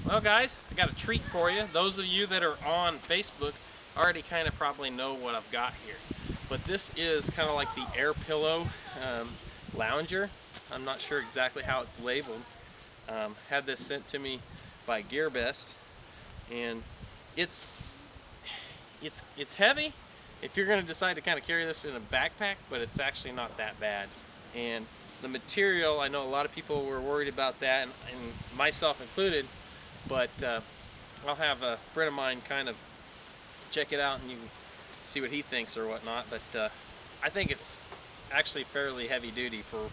Well guys, I got a treat for you. Those of you that are on Facebook already kind of probably know what I've got here. But this is kind of like the air pillow lounger. I'm not sure exactly how it's labeled. Had this sent to me by GearBest, and it's heavy if you're going to decide to kind of carry this in a backpack, but it's actually not that bad. And the material, I know a lot of people were worried about that, and myself included, but I'll have a friend of mine kind of check it out and you can see what he thinks or whatnot. But I think it's actually fairly heavy duty for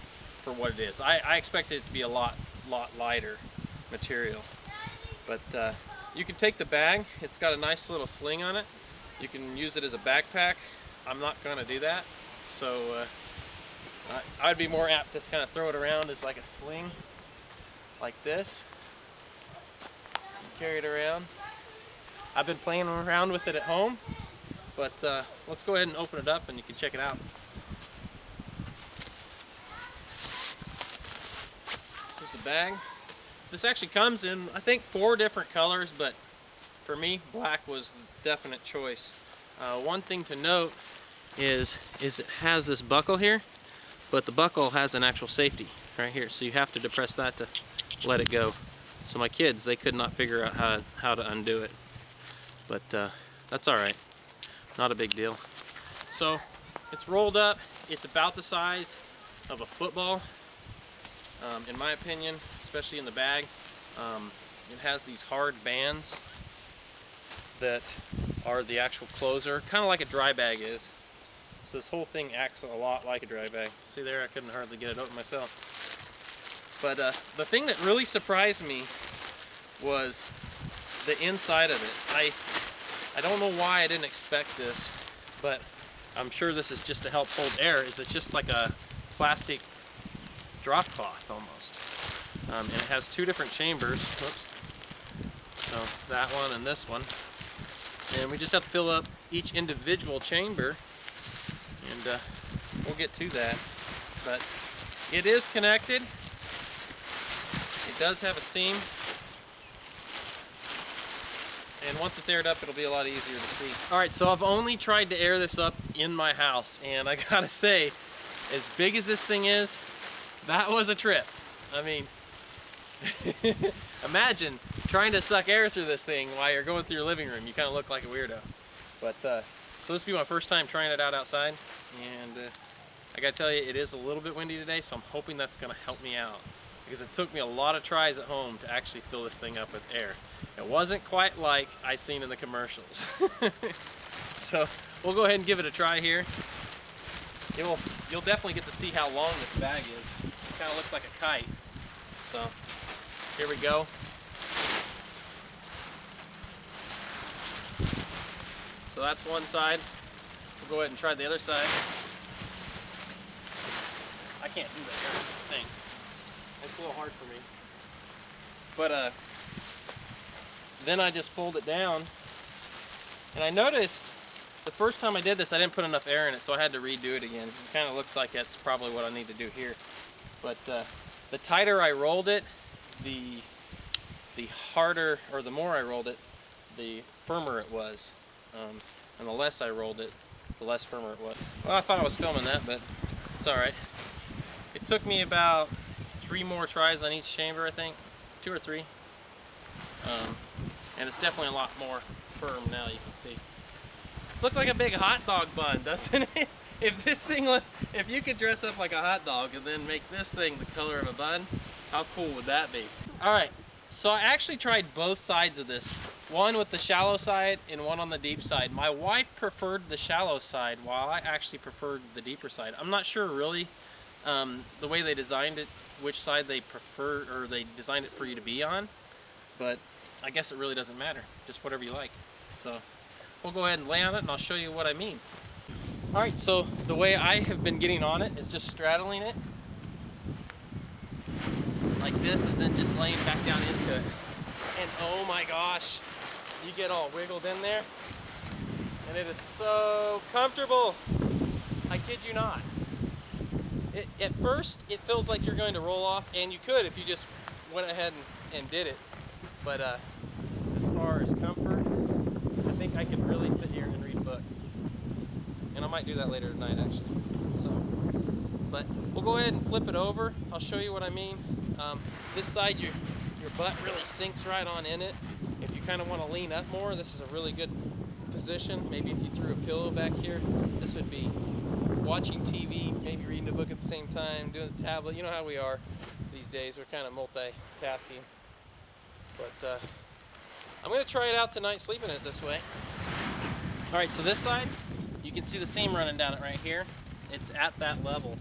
what it is. I expected it to be a lot lighter material. But you can take the bag. It's got a nice little sling on it. You can use it as a backpack. I'm not going to do that. So I'd be more apt to kind of throw it around as like a sling, like this. You carry it around. I've been playing around with it at home, but let's go ahead and open it up and you can check it out. This is the bag. This actually comes in, I think, 4 different colors, but for me, black was the definite choice. One thing to note is it has this buckle here, but the buckle has an actual safety right here, so you have to depress that to let it go. So my kids, they could not figure out how to undo it, but that's all right, not a big deal. So it's rolled up. It's about the size of a football, in my opinion, especially in the bag. It has these hard bands that are the actual closer, kind of like a dry bag is. So this whole thing acts a lot like a dry bag. See there, I couldn't hardly get it open myself. But the thing that really surprised me was the inside of it. I don't know why I didn't expect this, but I'm sure this is just to help hold air. Is it's just like a plastic drop cloth almost. And it has 2 different chambers. Whoops. So that one and this one. And we just have to fill up each individual chamber, and we'll get to that. But it is connected. It does have a seam. And once it's aired up, it'll be a lot easier to see. Alright, so I've only tried to air this up in my house, and I gotta say, as big as this thing is, that was a trip. I mean, imagine trying to suck air through this thing while you're going through your living room. You kind of look like a weirdo. But so this will be my first time trying it out outside, and I gotta tell you, it is a little bit windy today, so I'm hoping that's gonna help me out, because it took me a lot of tries at home to actually fill this thing up with air. It wasn't quite like I seen in the commercials. So we'll go ahead and give it a try here. You'll definitely get to see how long this bag is. It kind of looks like a kite. So here we go. So that's one side. We'll go ahead and try the other side. I can't do that here thing. It's a little hard for me. But then I just fold it down. And I noticed the first time I did this, I didn't put enough air in it, so I had to redo it again. It kind of looks like that's probably what I need to do here. But the tighter I rolled it, the harder, or the more I rolled it, the firmer it was. And the less I rolled it, the less firmer it was. Well, I thought I was filming that, but it's alright. It took me about 3 more tries on each chamber, I think. 2 or 3. And it's definitely a lot more firm now, you can see. This looks like a big hot dog bun, doesn't it? If you could dress up like a hot dog and then make this thing the color of a bun, how cool would that be? Alright, so I actually tried both sides of this. One with the shallow side and one on the deep side. My wife preferred the shallow side, while I actually preferred the deeper side. I'm not sure really the way they designed it, which side they prefer, or they designed it for you to be on, but I guess it really doesn't matter. Just whatever you like. So we'll go ahead and lay on it and I'll show you what I mean. Alright, so the way I have been getting on it is just straddling it like this and then just laying back down into it. And oh my gosh, you get all wiggled in there and it is so comfortable. I kid you not. At first it feels like you're going to roll off, and you could if you just went ahead and did it. But as far as comfort, I think I could really sit here and read a book. And I might do that later tonight, actually. So, but we'll go ahead and flip it over. I'll show you what I mean. This side, your butt really sinks right on in it. If you kind of want to lean up more, this is a really good position. Maybe if you threw a pillow back here, this would be watching TV, maybe reading a book at the same time, doing the tablet. You know how we are these days. We're kind of multitasking. But I'm going to try it out tonight, sleeping it this way. All right, so this side, you can see the seam running down it right here. It's at that level.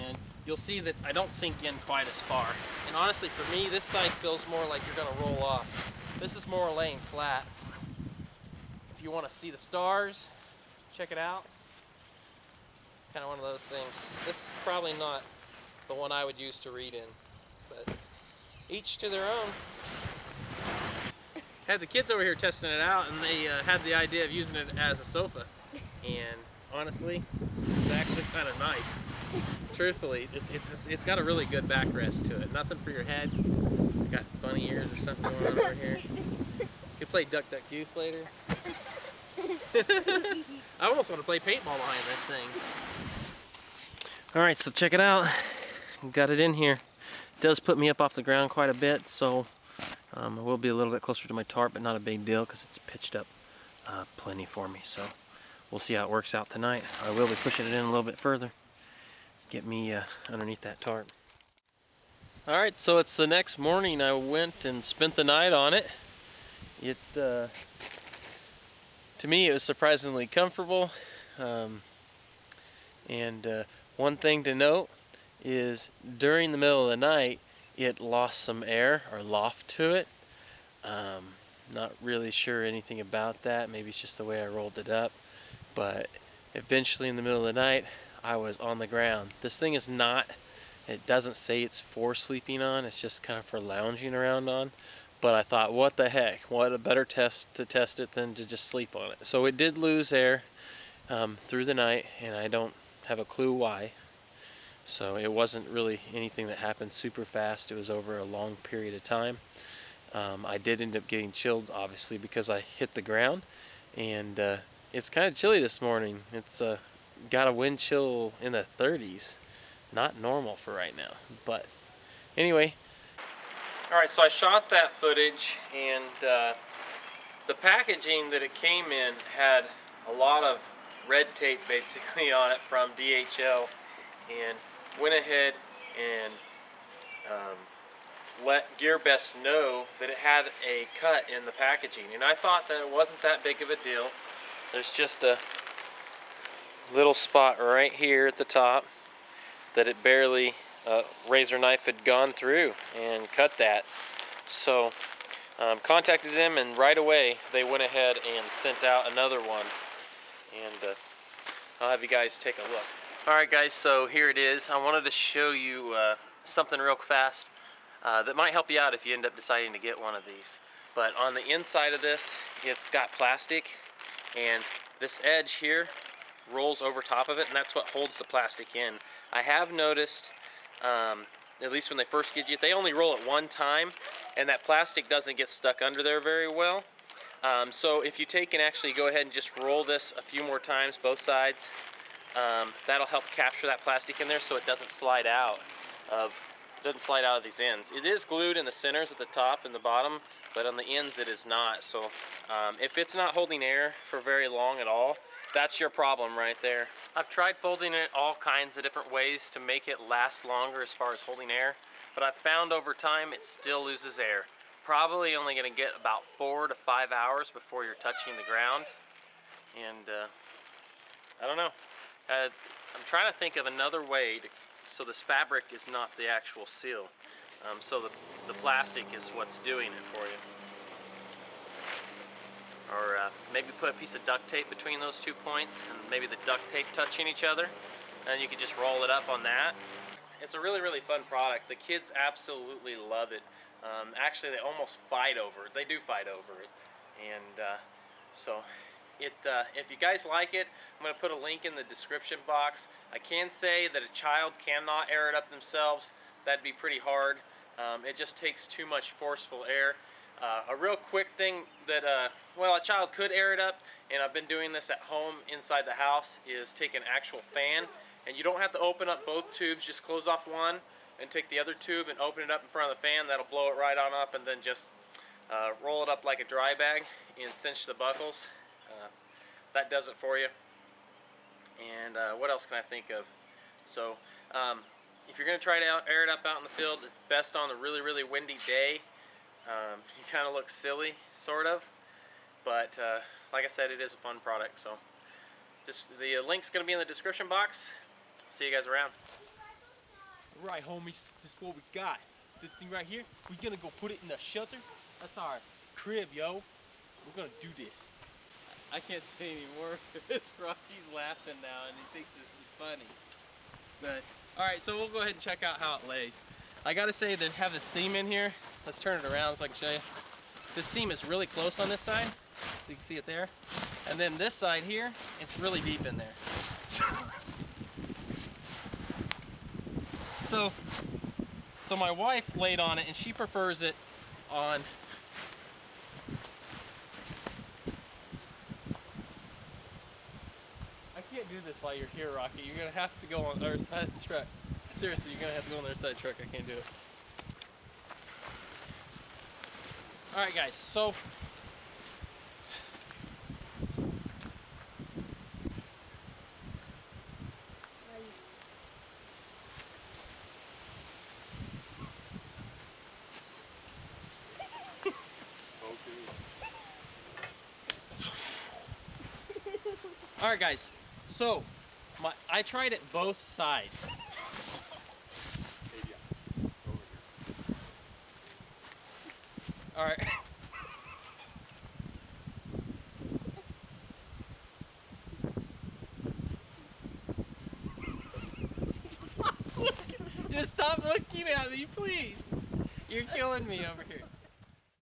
And you'll see that I don't sink in quite as far. And honestly, for me, this side feels more like you're going to roll off. This is more laying flat. If you want to see the stars, check it out. It's kind of one of those things. This is probably not the one I would use to read in, but each to their own. Had the kids over here testing it out, and they had the idea of using it as a sofa. And honestly, this is actually kind of nice. Truthfully, it's got a really good backrest to it. Nothing for your head. Got bunny ears or something going on over here. Could play Duck Duck Goose later. I almost want to play paintball behind this thing. Alright, so check it out. Got it in here. It does put me up off the ground quite a bit, so I will be a little bit closer to my tarp, but not a big deal because it's pitched up plenty for me. So we'll see how it works out tonight. I will be pushing it in a little bit further. Get me underneath that tarp. Alright, so it's the next morning. I went and spent the night on it. To me, it was surprisingly comfortable. One thing to note is during the middle of the night, it lost some air or loft to it. Not really sure anything about that. Maybe it's just the way I rolled it up. But eventually in the middle of the night, I was on the ground. This thing is not, it doesn't say it's for sleeping on. It's just kind of for lounging around on. But I thought, what the heck? What a better test to test it than to just sleep on it. So it did lose air through the night, and I don't have a clue why. So it wasn't really anything that happened super fast. It was over a long period of time. I did end up getting chilled, obviously, because I hit the ground. And it's kind of chilly this morning. It's got a wind chill in the 30s. Not normal for right now. But anyway. Alright, so I shot that footage, and the packaging that it came in had a lot of red tape basically on it from DHL, and went ahead and let GearBest know that it had a cut in the packaging, and I thought that it wasn't that big of a deal. There's just a little spot right here at the top that it barely razor knife had gone through and cut that. So contacted them, and right away they went ahead and sent out another one, and I'll have you guys take a look. Alright guys, so here it is. I wanted to show you something real fast that might help you out if you end up deciding to get one of these. But on the inside of this, it's got plastic, and this edge here rolls over top of it, and that's what holds the plastic in. I have noticed, at least when they first get you, they only roll it one time, and that plastic doesn't get stuck under there very well. So if you take and actually go ahead and just roll this a few more times, both sides, that'll help capture that plastic in there so it doesn't slide out of these ends. It is glued in the centers at the top and the bottom, but on the ends it is not. So if it's not holding air for very long at all, that's your problem right there. I've tried folding it all kinds of different ways to make it last longer as far as holding air, but I've found over time it still loses air. Probably only going to get about 4 to 5 hours before you're touching the ground. And I don't know. I'm trying to think of another way so this fabric is not the actual seal. So the plastic is what's doing it for you. Or maybe put a piece of duct tape between those 2 points, and maybe the duct tape touching each other, and you can just roll it up on that. It's a really, really fun product. The kids absolutely love it. Actually, they almost fight over it. They do fight over it. And so if you guys like it, I'm going to put a link in the description box. I can say that a child cannot air it up themselves. That'd be pretty hard. It just takes too much forceful air. A real quick thing that, well, a child could air it up, and I've been doing this at home inside the house, is take an actual fan, and you don't have to open up both tubes, just close off one and take the other tube and open it up in front of the fan. That'll blow it right on up, and then just roll it up like a dry bag and cinch the buckles. That does it for you. And what else can I think of? So if you're going to try to air it up out in the field, it's best on a really, really windy day. You kind of look silly, sort of, but like I said, it is a fun product. So just the link's going to be in the description box. See you guys around. Alright homies, this is what we got. This thing right here, we're gonna go put it in the shelter. That's our crib, yo. We're gonna do this. I can't say anymore because Rocky's laughing now and he thinks this is funny. But alright, so we'll go ahead and check out how it lays. I gotta say that have the seam in here. Let's turn it around so I can show you. This seam is really close on this side, so you can see it there. And then this side here, it's really deep in there. So my wife laid on it and she prefers it on I can't do this while you're here, Rocky. You're gonna have to go on the other side of the truck. Seriously, you're gonna have to go on the other side of the truck. I can't do it. Alright guys, so alright guys, so I tried it both sides. Alright. Just stop looking at me, please. You're killing me over here.